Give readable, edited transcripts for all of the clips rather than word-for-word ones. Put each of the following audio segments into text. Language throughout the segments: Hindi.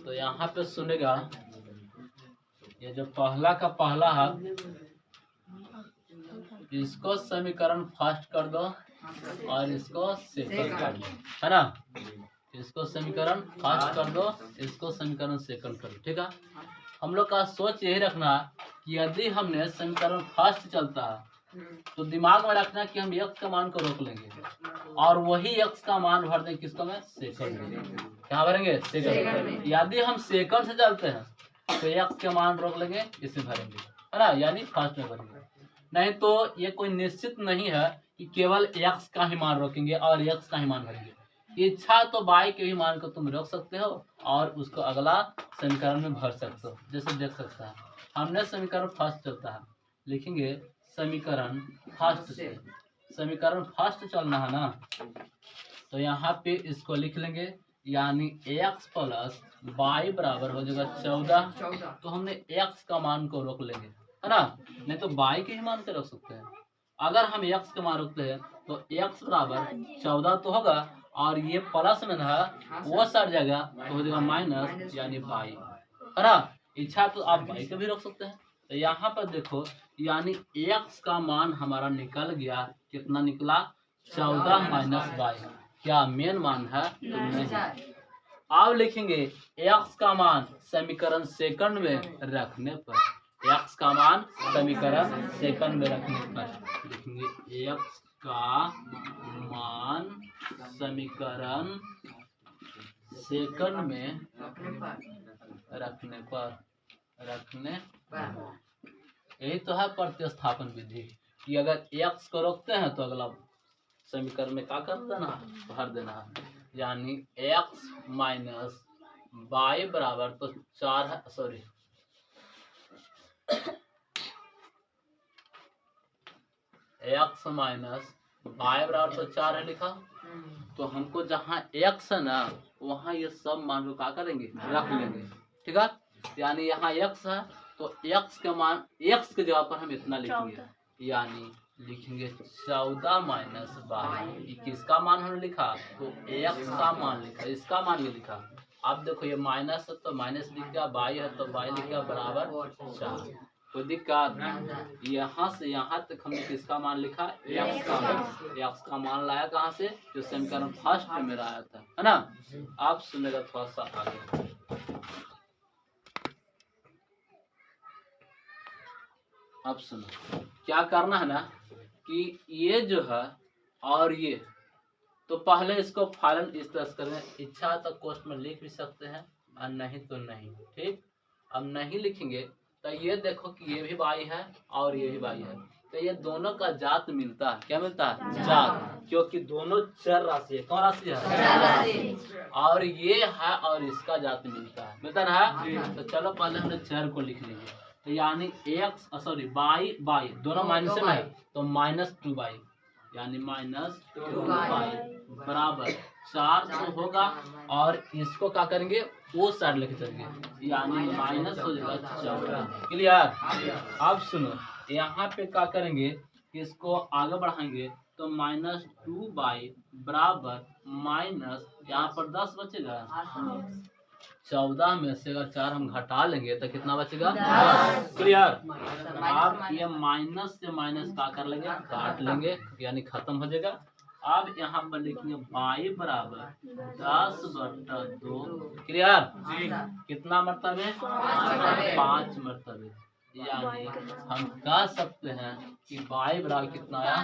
तो यहाँ पे सुनेगा, ये जो पहला का पहला है इसको समीकरण फर्स्ट कर दो और इसको सेकंड कर दो, है ना। इसको समीकरण फर्स्ट कर दो, इसको समीकरण सेकंड कर दो, ठीक है। हम लोग का सोच यही रखना कि यदि हमने समीकरण फर्स्ट चलता है तो दिमाग में रखना कि हम x का मान को रोक लेंगे और वही x का मान भर देंगे किसको में, सेकंड में। क्या भरेंगे, सेकंड। यदि हम सेकंड से चलते हैं तो x का मान रोक लेंगे, इसमें भरेंगे, है ना, यानी फर्स्ट में भरेंगे। नहीं तो ये कोई निश्चित नहीं है कि केवल x का ही मान रोकेंगे और x का ही मान भरेंगे। इच्छा तो y के ही मान को तुम रोक सकते हो और उसको अगला समीकरण में भर सकते हो। जैसे देख सकते हैं हमने समीकरण फर्स्ट चलता है, लिखेंगे समीकरण फर्स्ट से, समीकरण फर्स्ट चलना है ना, तो यहाँ पे इसको लिख लेंगे, यानी x प्लस y बराबर हो जाएगा 14। तो हमने x का मान को रोक लेंगे, है ना, नहीं तो y के ही मान को रोक सकते हैं। अगर हम x का मान रोकते हैं तो x बराबर 14 तो होगा और ये प्लस में था वो सर जाएगा तो हो जाएगा माइनस, यानी y, है ना। इच्छा तो आप y को भी रोक सकते हैं। तो यहाँ पर देखो, यानी x का मान हमारा निकल गया, कितना निकला, 14 माइनस y। क्या मेन मान है, तो नहीं। अब लिखेंगे x का मान समीकरण सेकंड में रखने पर, x का मान समीकरण सेकंड में रखने पर लिखेंगे x का मान समीकरण सेकंड में रखने पर यही तो है प्रतिस्थापन विधि कि अगर x को रोकते हैं तो अगला समीकरण में क्या कर देना, भर देना है। यानी x माइनस y बराबर तो 4 है, सॉरी x माइनस y बराबर तो 4 है लिखा। तो हमको जहाँ x है ना वहाँ ये सब मान को क्या करेंगे, रख लेंगे, ठीक है। यानी यहाँ x है तो x के मान, x के जगह पर हम इतना लिखेंगे, यानी लिखेंगे 14 माइनस y। किसका मान हमने लिखा, तो x का मान लिखा, इसका मान भी लिखा। अब देखो ये माइनस है तो माइनस लिख गया, y है तो y लिख गया बराबर 4। कोई दिक्कत, यहाँ से यहाँ तक हमने किसका मान लिखा, x का मान। x का मान लाया कहाँ से, जो समीकरण फर्स्ट में मेरा आया था, है ना। आप सुनेगा थोड़ा सा आगे, अब सुनो क्या करना है ना कि ये जो है और ये, तो पहले इसको फलन इस तरह से करें, इच्छा तो कोष्ठ में लिख भी सकते हैं और नहीं तो नहीं, ठीक। अब नहीं लिखेंगे तो ये देखो कि ये भी y है और ये भी y है, तो ये दोनों का जात मिलता है। क्या मिलता है, जात, क्योंकि दोनों चर राशि है। कौन राशि है, और ये है और इसका जात मिलता है। तो चलो पहले हमने चर को लिख लेंगे, तो यानी x सॉरी y दोनों माइनस में है तो -2y, यानी -2y बराबर 4 तो होगा और इसको क्या करेंगे, वो साइड लेके चलेंगे, यानी माइनस हो जाएगा 14। क्लियर। अब सुनो यहाँ पे क्या करेंगे, इसको आगे बढ़ाएंगे तो -2y बराबर माइनस, यहाँ पर 10 बचेगा, 14 में से अगर 4 हम घटा लेंगे तो कितना बचेगा, 10। क्लियर। अब ये माइनस से माइनस का कर लेंगे, काट लेंगे, यानी खत्म हो जाएगा। अब यहाँ पर लिखेंगे y बराबर 10/2। क्लियर। कितना मरतबे, 5 मरतबे, यानी हम कह सकते हैं कि y बराबर कितना आया,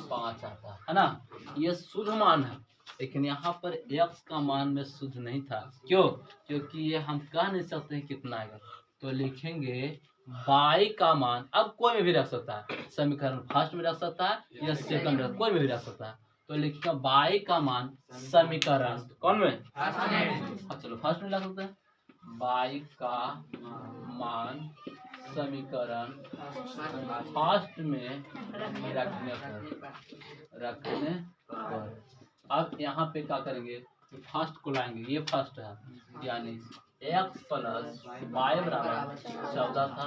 5 आता है ना। ये शुद्ध मान है, लेकिन यहाँ पर x का मान में शुद्ध नहीं था। क्यों, क्योंकि ये हम कह नहीं सकते हैं कितना आएगा। तो लिखेंगे y का मान, अब कोई भी रख सकता है, समीकरण फर्स्ट में रख सकता है या सेकंड में, कोई भी रख सकता है। तो लिखेंगे y का मान समीकरण कौन में, चलो फर्स्ट में रख सकते हैं, y का मान समीकरण फर्स्ट में रखने पर अब यहाँ पे क्या करेंगे, फर्स्ट को लाएंगे, ये फर्स्ट है, यानी x प्लस y बराबर 14 था।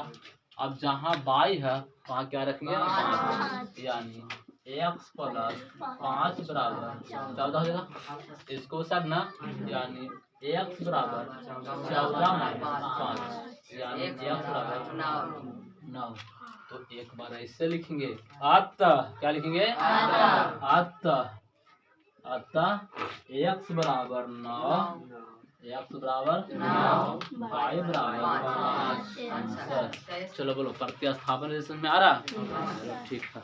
अब जहाँ y है वहाँ क्या रखेंगे, 5, यानी x प्लस 5 बराबर 14 हो जाएगा। इसको सर ना यानी x बराबर 14 माइनस 5 यानी x बराबर 9। तो एक बार ऐसे लिखेंगे अतः क्या लिखेंगे अतः x बराबर 9 x बराबर 9 y बराबर 5 आंसर। चलो बोलो प्रतिस्थापन जैसे में आ रहा चलो ठीक है।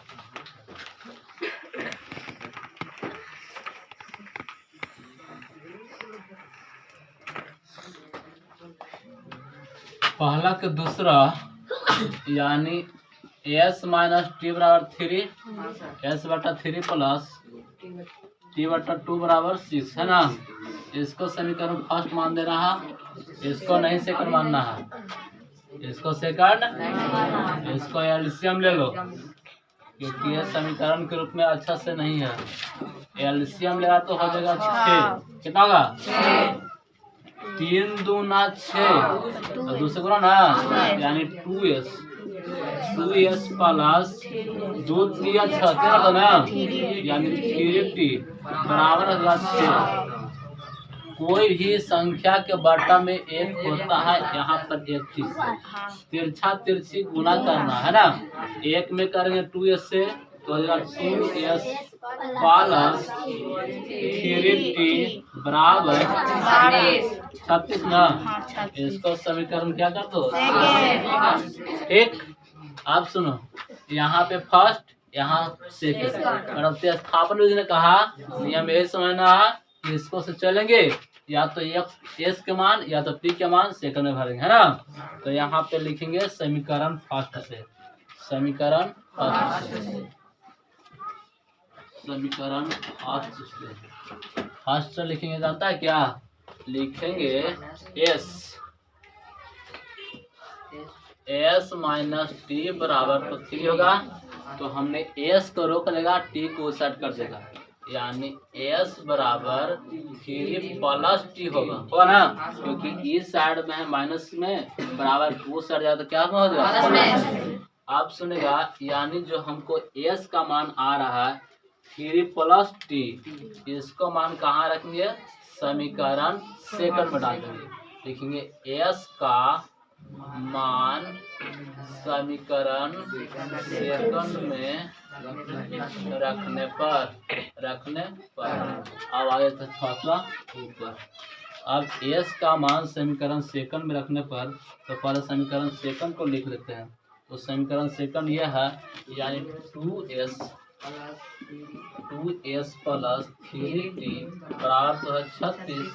पहला के दूसरा यानी s माइनस टी बराबर 3 s बटा 3 प्लस टी बटा 2 बराबर 6 है ना। इसको समीकरण फर्स्ट मान देना है, इसको नहीं सेकंड मानना है, इसको सेकंड, इसको एलसीएम ले लो क्योंकि ये समीकरण के रूप में अच्छा से नहीं है। एलसीएम लेगा तो हो जाएगा 6। कितना होगा 3 दूना 6 दूसरे गुना ना यानी 2s प्लस 2 3 6 तो ना यानी 3t बराबर होगा 6। कोई भी संख्या के बटा में एक होता है, यहाँ पर एक चीज तिरछा तिरछी गुना करना है ना। एक में करेंगे 2s से तो हो जाएगा 2s प्लस 3t बराबर 36 ना। इसको समीकरण क्या कर दो ठीक। आप सुनो यहाँ पे फर्स्ट यहाँ सेकंड प्रतिस्थापन ने कहा नियम यही समझना है कि इसको से चलेंगे या तो एस के मान या तो पी के मान सेकंड में भरेंगे है ना। तो यहाँ पे लिखेंगे समीकरण फर्स्ट से, समीकरण फर्स्ट से लिखेंगे जानता है क्या लिखेंगे एस माइनस टी बराबर तो 3 होगा। तो हमने एस को रोक लेगा, टी को सेट कर देगा यानी एस बराबर 3 प्लस टी होगा ना क्योंकि इस साइड में है माइनस में बराबर वो साइड जाए तो क्या हो जाएगा। आप सुनेगा यानी जो हमको एस का मान आ रहा है 3 प्लस टी, इसको मान कहाँ रखेंगे समीकरण सेकंड में डाल देंगे। लिखेंगे एस का मान समीकरण सेकंड में रखने पर अब आगे थोड़ा ऊपर। अब एस का मान समीकरण सेकंड में रखने पर तो पहले समीकरण सेकंड को लिख लेते हैं। तो समीकरण सेकंड यह है यानी 2s प्लस 3t बराबर तो है 36।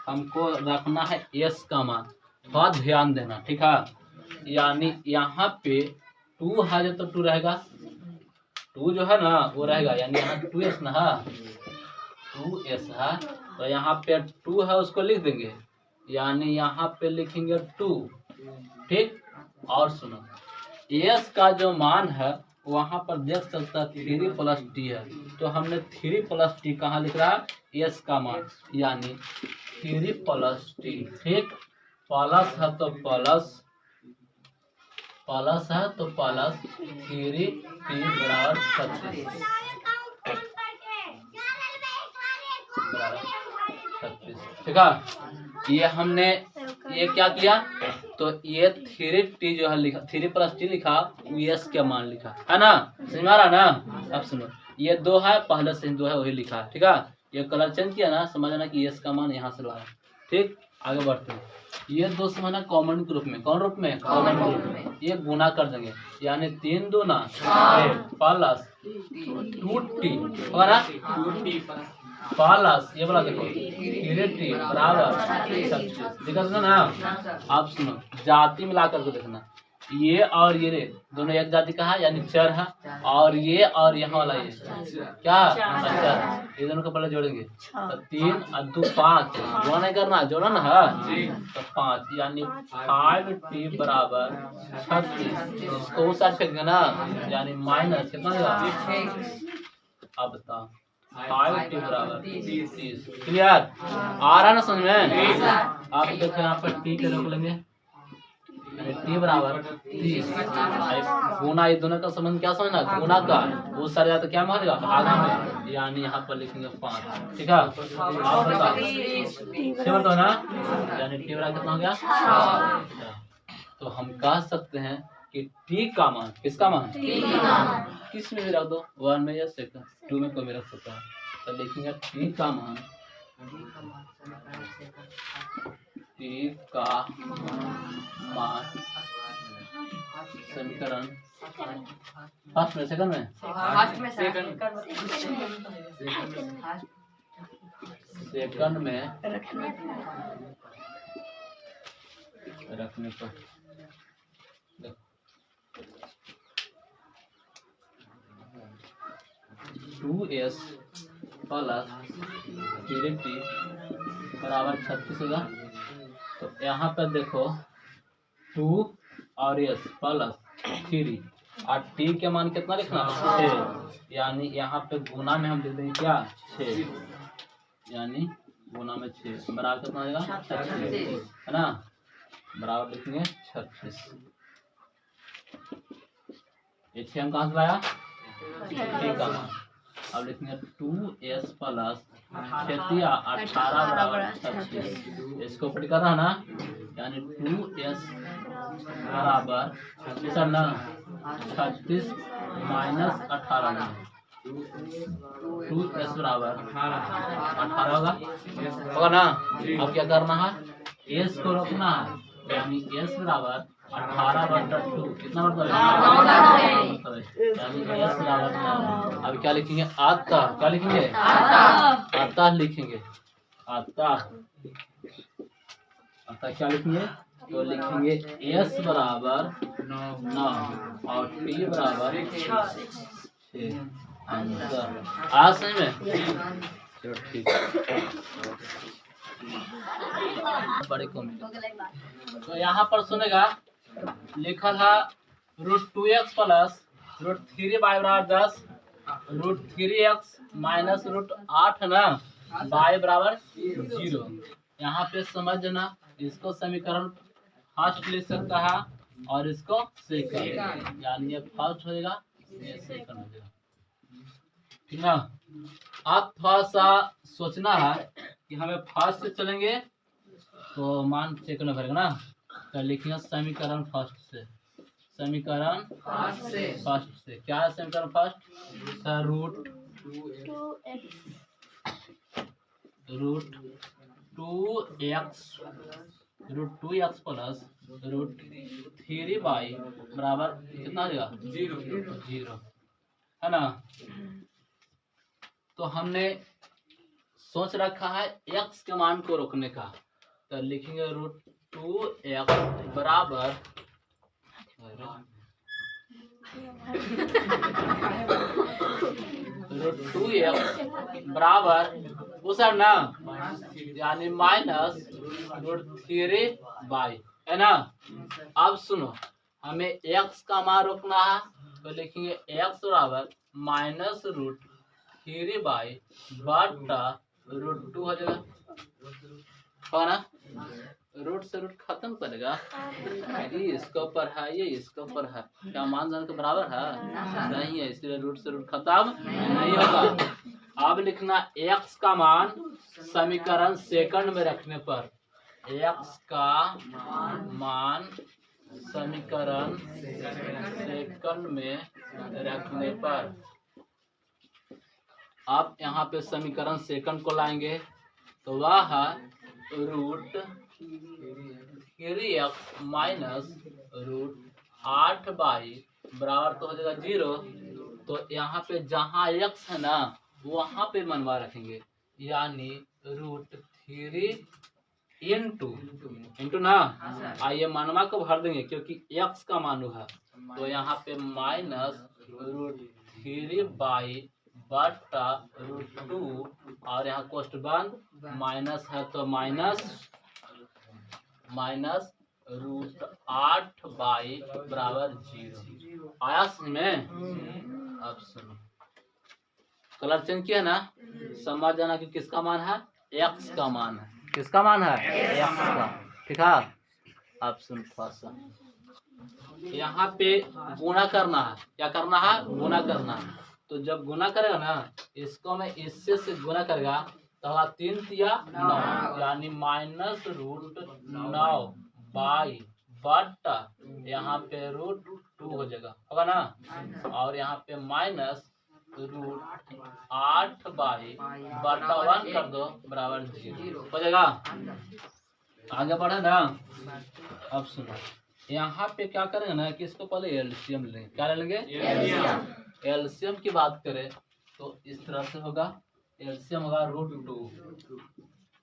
हमको रखना है एस का मान, बहुत ध्यान देना ठीक है। यानी यहाँ पे 2 है तो 2 रहेगा, 2 जो है ना वो रहेगा यानी यहाँ 2s ना है 2s है तो यहाँ पे 2 है उसको लिख देंगे यानी यहाँ पे लिखेंगे 2 ठीक। और सुनो एस का जो मान है वहाँ पर देख सकता है 3 प्लस टी है तो हमने 3 प्लस टी कहाँ लिख रहा है एस का मान यानी 3 प्लस टी ठीक। प्लस है तो प्लस है तो प्लस 3t बराबर 36 ठीक है। ये हमने ये क्या किया तो ये 3t जो है लिखा 3 प्लस टी लिखा एस के मान लिखा है ना, समझ में आ रहा ना। अब सुनो ये 2 है पहले से 2 है वही लिखा ठीक है। ये कलर चेंज किया ना समझना कि एस का मान यहाँ से लाया ठीक। आगे बढ़ते हैं ये 2 समझना कॉमन ग्रुप में, कौन रूप में कॉमन ग्रुप में ये गुना कर देंगे यानी 3 दूना प्लस 2t होगा ना 2t प्लस ये बोला देखो 3t बराबर 36 देखा ना। आप सुनो जाति मिला करके देखना ये और ये दोनों एक जाति का है यानी चर है और ये और यहाँ वाला ये क्या अच्छा ये दोनों को पहले जोड़ेंगे तो 3 और 2 5 जोड़ा नहीं करना जोड़ा ना है तो 5 यानी 5t बराबर 36 इसको उस साइड फेंकेंगे ना यानी माइनस कितना होगा अब बताओ 5t बराबर 30 क्लियर आ रहा ना समझ में। आप देखो यहाँ पर t के रोक लेंगे टी बराबर 30। गुना, ये दोनों का संबंध क्या समझना, गुना का वो सर जाता क्या मारेगा आगे में, यानी यहाँ पर लिखेंगे 5। ठीक है, आप बताओ तो ना, यानी टी बराबर कितना हो गया 6। तो हम कह सकते हैं कि टी का मान, किसका मान, किस में भी रख दो, 1 में या सेकंड, 2 में कोई भी रख सकता है। तो लिखेंगे टी का मान, टी का मान समीकरण फर्स्ट में सेकंड में सेकंड में रखने पर 2s प्लस 3t बराबर 36 होगा। तो यहाँ पर देखो 2 और s प्लस 3 और t के मान कितना लिखना 6, यानी यहाँ पे गुना में हम लिख देंगे क्या 6, यानी गुना में 6 बराबर कितना हो जाएगा 36, है ना, बराबर लिखेंगे 36। ये 6 हम कहाँ से लाया, ठीक है। अब लिखेंगे 2s प्लस 18 बराबर 36, इसको फिट करना है ना, यानी 2s बराबर सर ना 36 माइनस 18 में 2s बराबर 18 होगा ना। अब क्या करना है, s को रोकना है, यानी s बराबर 18/2 कितना मतलब यानी s बराबर, अब क्या लिखेंगे आता, क्या लिखेंगे आता लिखेंगे, आता क्या लिखेंगे, तो लिखेंगे s बराबर 9 और t बराबर 6। आज सही में चलो ठीक है, बड़े को तो यहाँ पर सुनेगा लिखा था √2x प्लस √3y बराबर 10, √3x माइनस √8 ना y बराबर 0। यहाँ पे समझना, इसको समीकरण फर्स्ट लिख सकता है और इसको सेकंड, यानी ये फर्स्ट हो जाएगा ये सेकंड हो जाएगा, ठीक है। आप थोड़ा सा सोचना है कि हमें फर्स्ट से चलेंगे तो मान सेकंड में भरेगा ना, तो लिखेंगे समीकरण फर्स्ट से, समीकरण फर्स्ट से क्या है समीकरण फर्स्ट, √2x प्लस √3y बराबर कितना आ जाएगा 0, है ना। तो हमने सोच रखा है x के मान को रोकने का, तो लिखेंगे √2x बराबर √2x बराबर उसे ना, यानी माइनस √3y, है ना। अब सुनो, हमें x का मान रोकना है, तो लिखेंगे x बराबर माइनस √3y बटा √2 हो जाएगा, है ना। रूट से रूट खत्म करेगा, ये इसके ऊपर है ये इसके ऊपर है, क्या मान जान के बराबर है नहीं है, इसलिए रूट से रूट खत्म नहीं होगा। अब लिखना x का मान समीकरण सेकंड में रखने पर, x का मान समीकरण सेकंड में रखने पर, आप यहाँ पे समीकरण सेकंड को लाएंगे तो वह है √3x माइनस √8y बराबर तो हो जाएगा 0। तो यहाँ पे जहाँ x है ना वहाँ पे मनवा रखेंगे, यानी √3 इंटू ना, आइए मनवा को भर देंगे क्योंकि x का मान है, तो यहाँ पे माइनस √3y बटा √2 और यहाँ कोष्ट बंद, माइनस है तो माइनस √8y बराबर 0 आया में। अब सुनो, कलर चेंज किया ना, समझ जाना कि किसका मान है, x का मान है, किसका मान है x का, ठीक है। अब सुन थोड़ा सा यहाँ पे गुना करना है। क्या करना है? गुना करना है। तो जब गुना करेगा ना, इसको मैं इससे से गुना करेगा तो होगा 3 तिया 9, यानी -√9 बाई बट यहाँ पे √2 हो जाएगा, होगा ना। और यहाँ पे -√8 बाई बटा 1 कर दो बराबर 0 हो जाएगा। आगे बढ़े ना। अब सुनो, यहाँ पे क्या करेंगे ना कि इसको पहले एलसीएम लेंगे। क्या लेंगे? एलसीएम की बात करें तो इस तरह से होगा, एलसीएम होगा √2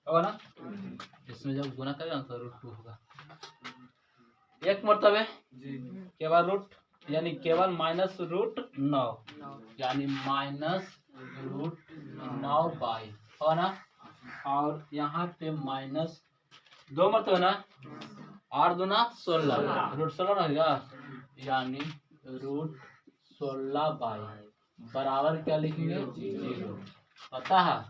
होगा ना। इसमें जब गुना करेगा तो √2 होगा। एक मरतबे केवल रूट, यानी केवल -√9 यानी -√9 बाई, होगा ना। और यहाँ पे -2 मरतबे ना, 8 दूना 16, √16 रहेगा, यानी √16 बाई बराबर क्या लिखेंगे? 0। पता है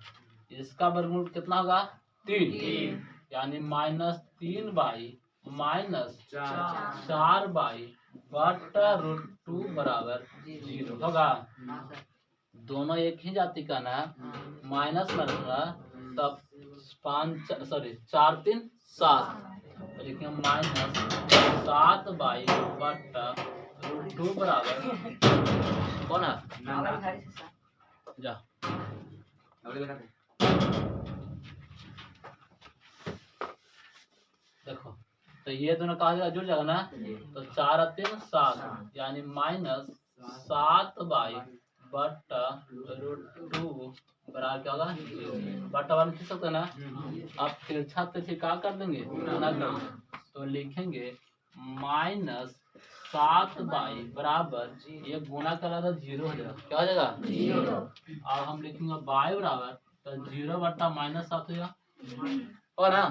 इसका वर्गमूल कितना होगा? 3, यानी -3 बाई -4 बाई बटा √2 बराबर 0 होगा। दोनों एक ही जाति का ना, माइनस में रहेगा तब 4 3 7, लिखेंगे -7 बाई बटा √2 बराबर कौन है? जा देखो, तो ये दोनों कहा जुड़ जाएगा ना, तो 4 3 7, यानी -7 बाई बटा √2 बराबर क्या होगा? बटा 1 लिख सकते ना। अब तिरछा तिरछी क्या कर देंगे? गुना कर देंगे। तो लिखेंगे -7 बाई बराबर, ये गुना करा तो 0 हो जाएगा। क्या हो जाएगा? 0। और हम लिखेंगे बाई बराबर, तो 0 बटा -7 हो जाएगा, और ना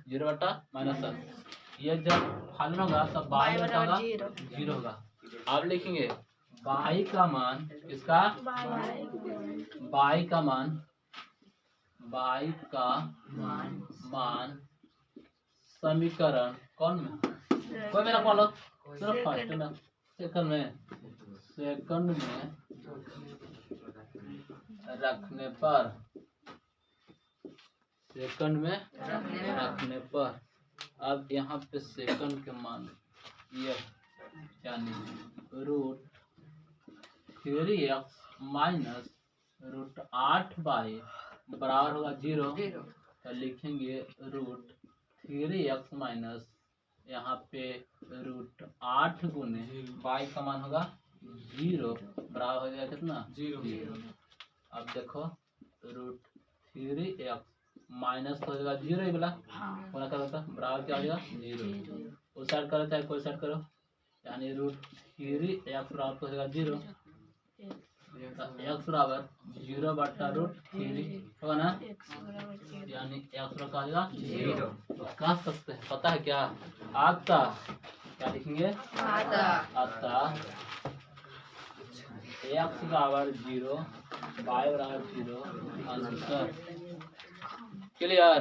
0 बटा -7। ये जब फलन होगा तब बाई बटा होगा 0 होगा। अब लिखेंगे बाई का मान, किसका? बाई का मान समीकरण कौन में? कोई मेरा कौन लोग सिर्फ फर्स्ट में, सेकंड में रखने पर अब यहाँ पे सेकंड के मान ये, यानी √3x माइनस √8 बाई बराबर होगा 0। तो लिखेंगे √3x माइनस यहाँ पे √8 गुने बाई का मान होगा 0 बराबर हो जाएगा कितना? 0। अब देखो √3x माइनस हो जाएगा 0 ही बोला, होना क्या होता है? बराबर क्या हो जाएगा? 0। उस साइड करो चाहे कोई साइड करो, यानी √3x बराबर हो जाएगा 0। x बराबर 0 बटा √3 होगा ना, यानी x बराबर आ जाएगा 0। तो कह सकते हैं, पता है क्या? आता क्या लिखेंगे? आता x बराबर 0, y बराबर 0, आंसर क्लियर।